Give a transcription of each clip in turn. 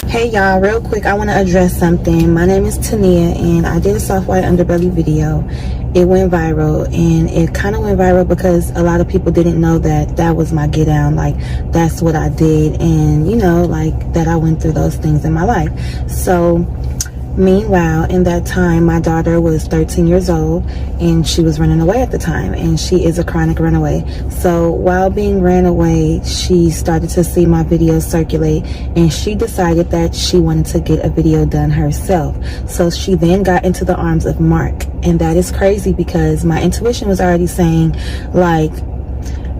Hey y'all, real quick, I want to address something. My name is Tanea, and I did a soft white underbelly video. It went viral, and it kind of went viral because a lot of people didn't know that that was my get down. Like, that's what I did, and you know, like that I went through those things in my life. So meanwhile, in that time, my daughter was 13 years old and she was running away at the time, and she is a chronic runaway. So while being ran away, she started to see my videos circulate, and she decided that she wanted to get a video done herself. So she then got into the arms of Mark, and that is crazy because my intuition was already saying, like,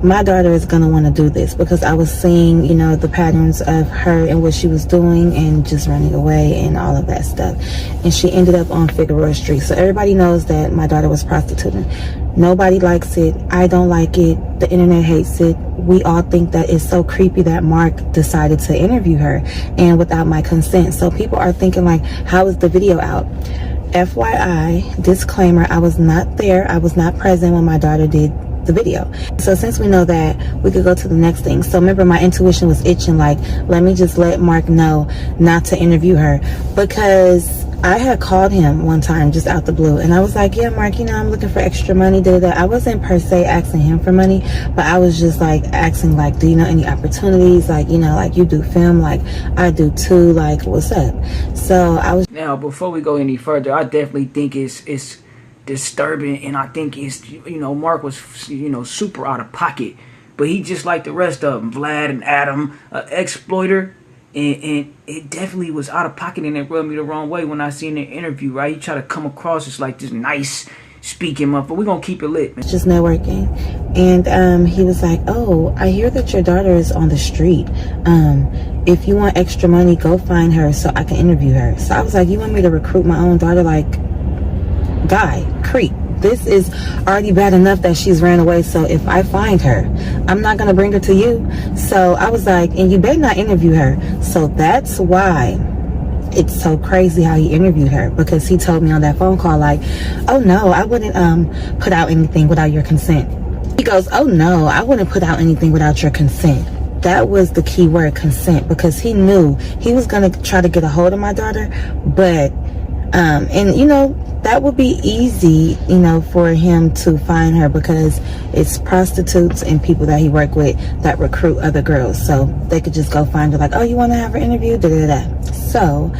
my daughter is going to want to do this, because I was seeing, you know, the patterns of her and what she was doing and just running away and all of that stuff. And she ended up on Figueroa Street. So everybody knows that my daughter was prostituting. Nobody likes it. I don't like it. The internet hates it. We all think that it's so creepy that Mark decided to interview her and without my consent. So people are thinking like, how is the video out? FYI, disclaimer, I was not there. I was not present when my daughter did the video. So since we know that, we could go to the next thing. So remember, my intuition was itching, like, let me just let Mark know not to interview her, because I had called him one time just out the blue, and I was like, yeah, Mark, you know, I'm looking for extra money. I wasn't per se asking him for money, but I was just like asking, like, do you know any opportunities? Like, you know, like, you do film, like I do too, like, what's up? So I was. Now, before we go any further, I definitely think it's disturbing, and I think it's, you know, Mark was, you know, super out of pocket, but he just like the rest of them, Vlad and Adam, exploiter, and it definitely was out of pocket, and it rubbed me the wrong way when I seen the interview. Right, he tried to come across as like this nice speaking up, but we're gonna keep it lit, man. Just networking, and he was like, oh, I hear that your daughter is on the street. If you want extra money, go find her so I can interview her. So I was like, you want me to recruit my own daughter? Like, guy, creep. This is already bad enough that she's ran away. So if I find her, I'm not gonna bring her to you. So I was like, and you better not interview her. So that's why it's so crazy how he interviewed her, because he told me on that phone call, like, oh no, I wouldn't put out anything without your consent. He goes, oh no, I wouldn't put out anything without your consent. That was the key word, consent, because he knew he was gonna try to get a hold of my daughter, but and you know, that would be easy, you know, for him to find her, because it's prostitutes and people that he work with that recruit other girls, so they could just go find her, like, oh, you want to have her interviewed, da da da. So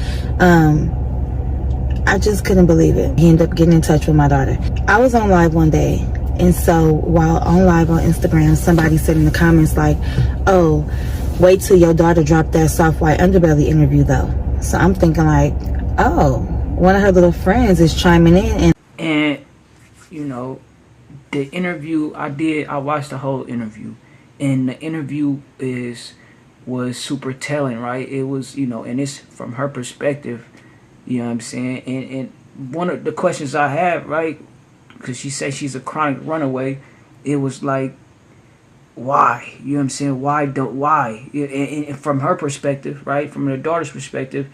I just couldn't believe it. He ended up getting in touch with my daughter. I was on live one day, and so while on live on Instagram, somebody said in the comments, like, oh, wait till your daughter dropped that soft white underbelly interview though. So I'm thinking like, oh, one of her little friends is chiming in. And you know, the interview I watched the whole interview, and the interview was super telling, right? It was, you know, and it's from her perspective, you know what I'm saying? And one of the questions I have, right, because she says she's a chronic runaway, it was like, why? You know what I'm saying? Why? And from her perspective, right, from her daughter's perspective,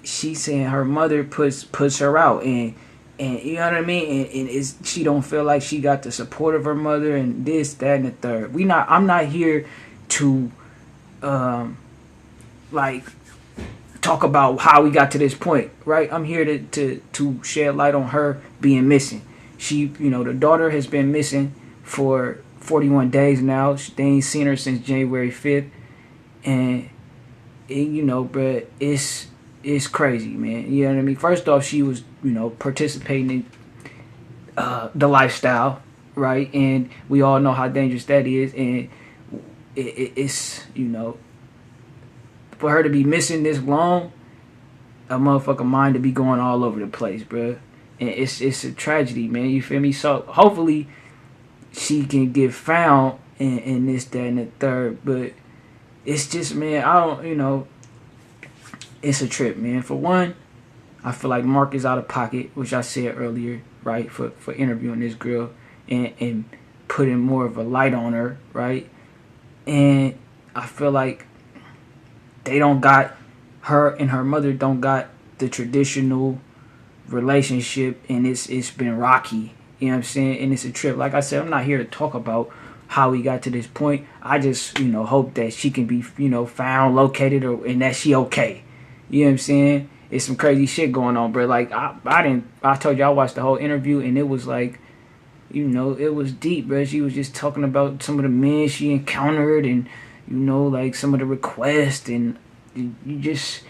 she's saying her mother puts her out, and you know what I mean, and she don't feel like she got the support of her mother, and this, that, and the third. I'm not here to like talk about how we got to this point, right? I'm here to shed light on her being missing. She, you know, the daughter has been missing for 41 days now. They ain't seen her since January 5th, and you know, but it's crazy, man. You know what I mean? First off, she was, you know, participating in the lifestyle, right? And we all know how dangerous that is, and it's, you know, for her to be missing this long, a motherfucker mind to be going all over the place, bruh. And it's a tragedy, man. You feel me? So hopefully she can get found in this, that, and the third. But it's just, man, I don't, you know, it's a trip, man. For one, I feel like Mark is out of pocket, which I said earlier, right, for interviewing this girl and putting more of a light on her, right? And I feel like they don't got, her and her mother don't got the traditional relationship, and it's been rocky, you know what I'm saying? And it's a trip. Like I said, I'm not here to talk about how we got to this point. I just, you know, hope that she can be, you know, found, located, and that she okay. You know what I'm saying? It's some crazy shit going on, bro. Like I told you I watched the whole interview and it was like, you know, it was deep, bro. She was just talking about some of the men she encountered and, you know, like some of the requests and you just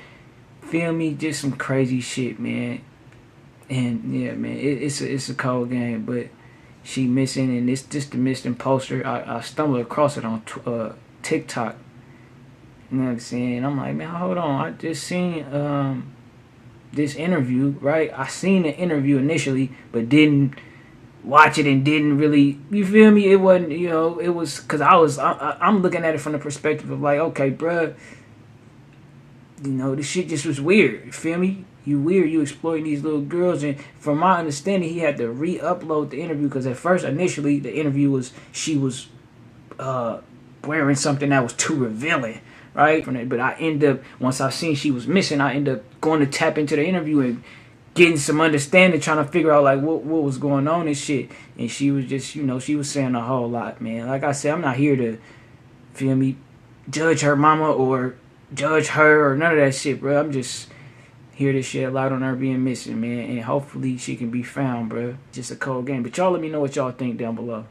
feel me, just some crazy shit, man. And yeah, man, it's a cold game, but she missing and it's just the missing poster. I stumbled across it on TikTok. You know what I'm saying? I'm like, man, hold on. I just seen this interview, right? I seen the interview initially, but didn't watch it and didn't really, you feel me? It wasn't, you know, it was because I'm looking at it from the perspective of like, okay, bruh, you know, this shit just was weird. You feel me? You weird. You exploiting these little girls, and from my understanding, he had to re-upload the interview because at first, initially, the interview was she was wearing something that was too revealing, right? But I end up, once I seen she was missing, I end up going to tap into the interview and getting some understanding, trying to figure out like what was going on and shit. And she was just, you know, she was saying a whole lot, man. Like I said, I'm not here to, feel me, judge her mama or judge her or none of that shit, bro. I'm just here to shed light on her being missing, man. And hopefully she can be found, bro. Just a cold game. But y'all let me know what y'all think down below.